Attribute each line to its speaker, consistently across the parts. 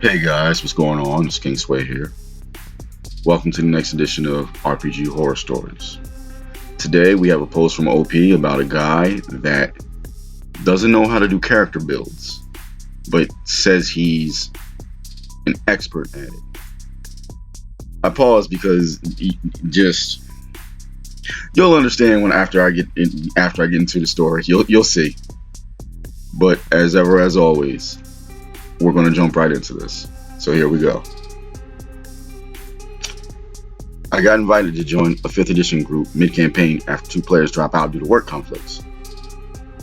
Speaker 1: Hey guys, what's going on? It's King Sway here. Welcome to the next edition of RPG Horror Stories. Today we have a post from OP about a guy that doesn't know how to do character builds, but says he's an expert at it. I pause because you'll understand when after I get into the story. You'll see. But as ever, as always, we're going to jump right into this. So here we go. I got invited to join a 5th edition group mid-campaign after 2 players drop out due to work conflicts.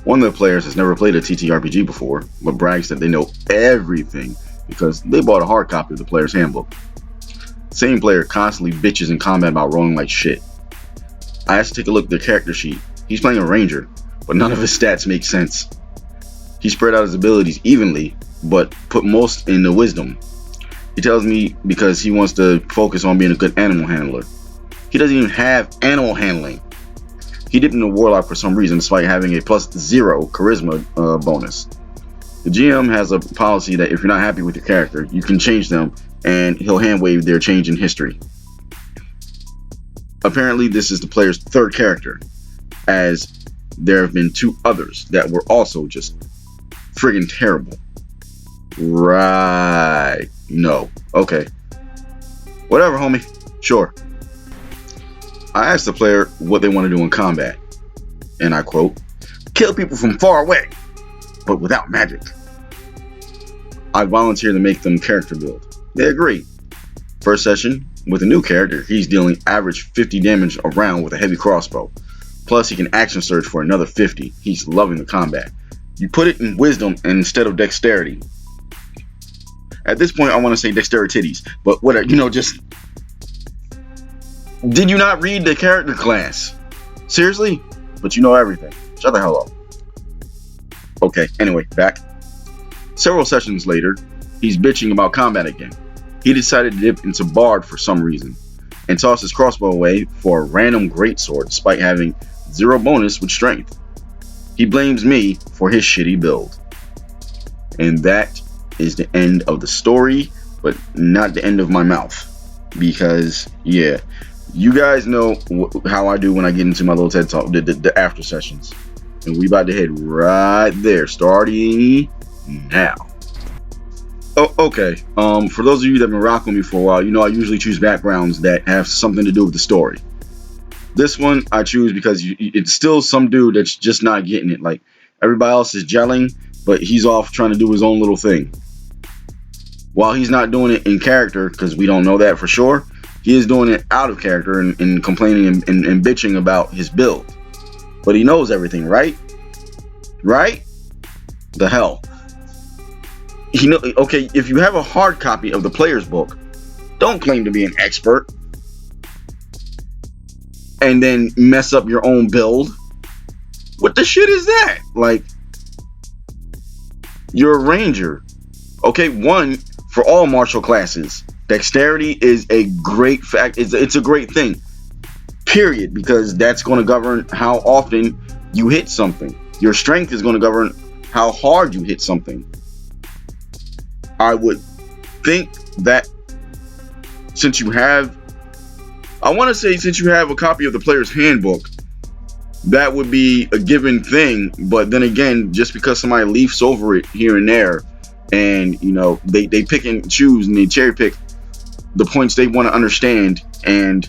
Speaker 1: One of the players has never played a TTRPG before, but brags that they know everything because they bought a hard copy of the player's handbook. The same player constantly bitches in combat about rolling like shit. I asked to take a look at the character sheet. He's playing a ranger, but none of his stats make sense. He spread out his abilities evenly, but put most in the wisdom. He tells me because he wants to focus on being a good animal handler. He doesn't even have animal handling. He dipped into warlock for some reason despite having a +0 charisma bonus. The GM has a policy that if you're not happy with your character, you can change them and he'll hand wave their change in history. Apparently this is the player's 3rd character, as there have been 2 others that were also just friggin' terrible. Right. No. Okay. Whatever, homie. Sure. I asked the player what they want to do in combat, and I quote, "Kill people from far away, but without magic." I volunteer to make them character build. They agree. First session, with a new character, he's dealing average 50 damage around with a heavy crossbow. Plus he can action surge for another 50. He's loving the combat. You put it in wisdom instead of dexterity. At this point, I want to say dexterity titties, but whatever, just... Did you not read the character class? Seriously? But you know everything. Shut the hell up. Okay, anyway, back. Several sessions later, he's bitching about combat again. He decided to dip into Bard for some reason, and toss his crossbow away for a random greatsword despite having 0 bonus with strength. He blames me for his shitty build. And that is the end of the story, but not the end of my mouth. Because, yeah, you guys know how I do when I get into my little TED Talk, the after sessions. And we about to head right there, starting now. Oh, okay. For those of you that have been rocking me for a while, I usually choose backgrounds that have something to do with the story. This one I choose because it's still some dude that's just not getting it. Like, everybody else is gelling, but he's off trying to do his own little thing. While he's not doing it in character, because we don't know that for sure, he is doing it out of character and complaining and bitching about his build. But he knows everything, right? Right? The hell. Okay, if you have a hard copy of the player's book, don't claim to be an expert and then mess up your own build. What the shit is that? Like, you're a ranger. Okay, one, for all martial classes, dexterity is a great fact. It's a great thing, period, because that's going to govern how often you hit something. Your strength is going to govern how hard you hit something. I would think that since you have a copy of the player's handbook, that would be a given thing. But then again, just because somebody leafs over it here and there, and they pick and choose and they cherry pick the points they want to understand and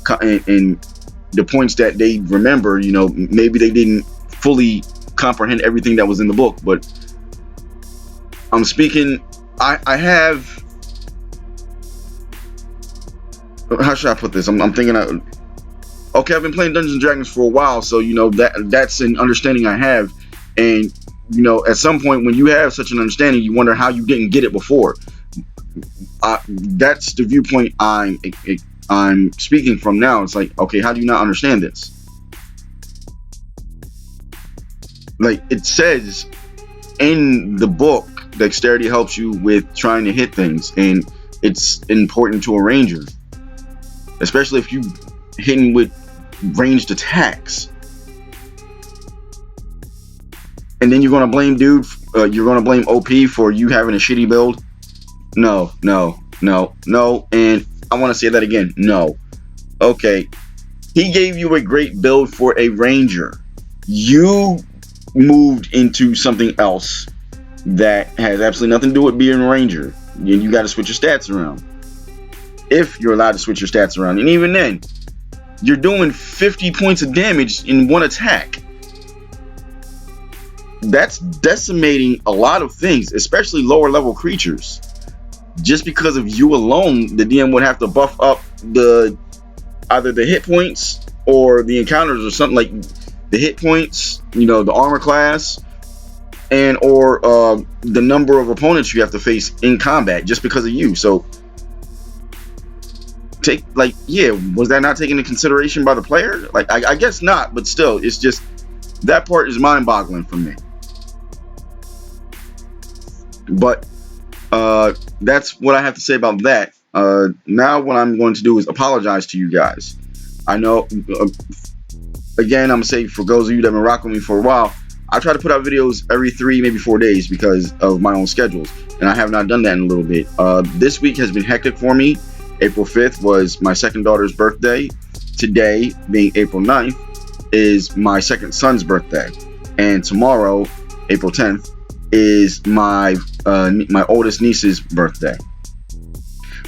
Speaker 1: the points that they remember, maybe they didn't fully comprehend everything that was in the book. But I'm speaking, I have, how should I put this? I'm thinking, okay, I've been playing Dungeons and Dragons for a while, so that's an understanding I have. And at some point when you have such an understanding, you wonder how you didn't get it before. That's the viewpoint I'm speaking from now. It's like, okay, how do you not understand this? Like, it says in the book, dexterity helps you with trying to hit things, and it's important to a ranger, especially if you hitting with ranged attacks. And then you're gonna blame OP for you having a shitty build. no, no, no, no, and I want to say that again. No. Okay. He gave you a great build for a Ranger. You moved into something else that has absolutely nothing to do with being a Ranger. And you got to switch your stats around. If you're allowed to switch your stats around. And even then, you're doing 50 points of damage in one attack. That's decimating a lot of things, especially lower level creatures. Just because of you alone, the DM would have to buff up either the hit points or the encounters or something, like the hit points, you know, the armor class, and or the number of opponents you have to face in combat just because of you. So was that not taken into consideration by the player? Like, I guess not, but still, it's just, that part is mind-boggling for me. But that's what I have to say about that. Now what I'm going to do is apologize to you guys. I know, again, I'm gonna say, for those of you that have been rocking with me for a while, I try to put out videos every 3, maybe 4 days because of my own schedules, and I have not done that in a little bit. This week has been hectic for me. April 5th was my second daughter's birthday. Today, being April 9th, is my second son's birthday, and tomorrow, April 10th, is my oldest niece's birthday.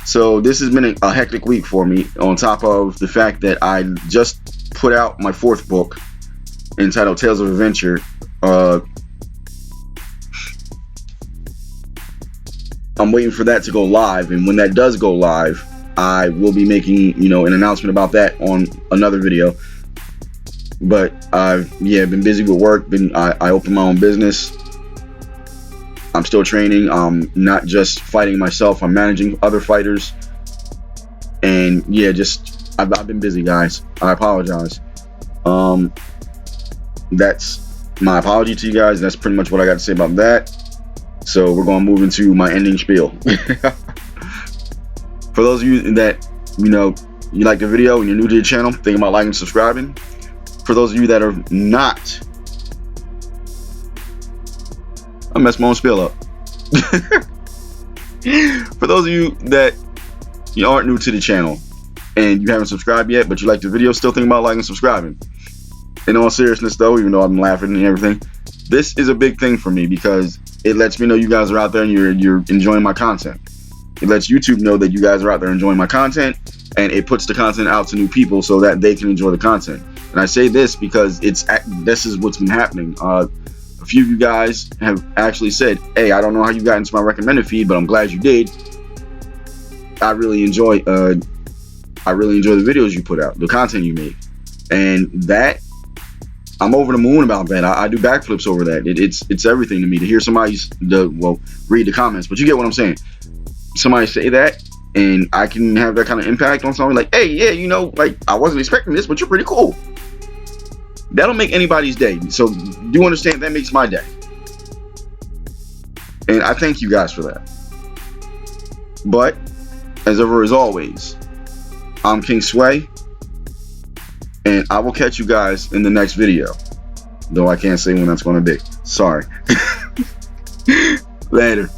Speaker 1: So this has been a hectic week for me, on top of the fact that I just put out my 4th book entitled Tales of Adventure. I'm waiting for that to go live, and when that does go live, I will be making, you know, an announcement about that on another video. But I've been busy with work. I opened my own business. I'm still training. I'm not just fighting myself. I'm managing other fighters. And yeah, just I've been busy, guys. I apologize. That's my apology to you guys. That's pretty much what I got to say about that. So we're going to move into my ending spiel. For those of you that, you know, you like the video and you're new to the channel, think about liking and subscribing. For those of you that are not, I messed my own spiel up. For those of you that you aren't new to the channel and you haven't subscribed yet, but you like the video, still think about liking and subscribing. In all seriousness though, even though I'm laughing and everything, this is a big thing for me because it lets me know you guys are out there and you're enjoying my content. It lets YouTube know that you guys are out there enjoying my content, and it puts the content out to new people so that they can enjoy the content. And I say this because this is what's been happening. A few of you guys have actually said, hey, I don't know how you got into my recommended feed, but I'm glad you did. I really enjoy the videos you put out, the content you make, and that, I'm over the moon about that. I do backflips over that. It's everything to me to hear read the comments, but you get what I'm saying. Somebody say that, and I can have that kind of impact on someone, like, hey, yeah, you know, like, I wasn't expecting this, but you're pretty cool. That'll make anybody's day. So do understand that makes my day, and I thank you guys for that. But as ever, as always, I'm King Sway, and I will catch you guys in the next video, though I can't say when that's going to be. Sorry. Later.